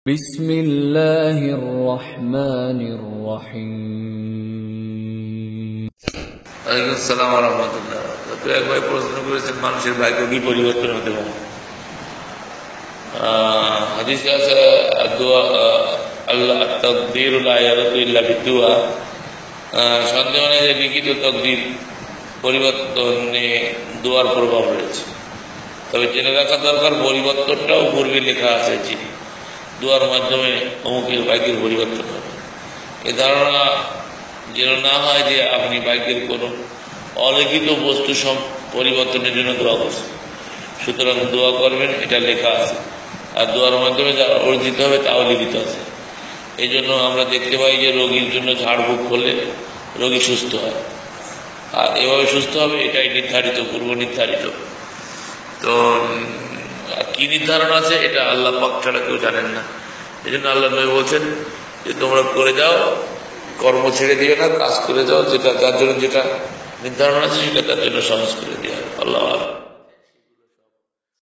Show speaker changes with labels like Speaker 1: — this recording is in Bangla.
Speaker 1: বিসমিল্লাহির রহমানির রহিম।
Speaker 2: ওয়ালাইকুম আসসালাম ওয়া রাহমাতুল্লাহ। তো এক ভাই প্রশ্ন করেছেন মানুষের ভাগ্য কি পরিবর্তন হতে পারে? হাদিসে আছে দোয়া আল্লাহ তাকদীরু লা ইয়ারাতু ইল্লা বিদুয়া। সন্দেহ নেই যে লিখিত তকদির পরিবর্তনে দোয়ার প্রভাব রয়েছে। তবে জেনে রাখা দরকার পরিবর্তনটাও পূর্বে লেখা আছে যে দোয়ার মাধ্যমে অমুকের ভাগ্যের পরিবর্তন হবে। এ ধারণা যেন না হয় যে আপনি ভাগ্যের কোন অলিখিত বস্তু সব পরিবর্তনের জন্য দোয়া করছেন, সুতরাং দোয়া করবেন এটা লেখা আছে। আর দোয়ার মাধ্যমে যা অর্জিত হবে তাও লিখিত আছে। এই জন্য আমরা দেখতে পাই যে রোগীর জন্য ঝাড়ফুঁক করলে রোগী সুস্থ হয়, আর এভাবে সুস্থ হবে এটাই নির্ধারিত, পূর্ব নির্ধারিত। তো কি নির্ধারণ আছে এটা আল্লাহ পাক ছাড়া কেউ জানেন না। এই জন্য আল্লাহ নবী বলছেন যে তোমরা করে যাও, কর্ম ছেড়ে দিও না, কাজ করে যাও, যেটা যার জন্য যেটা নির্ধারণ আছে সেটা তার জন্য সহজ করে দেওয়া। আল্লাহ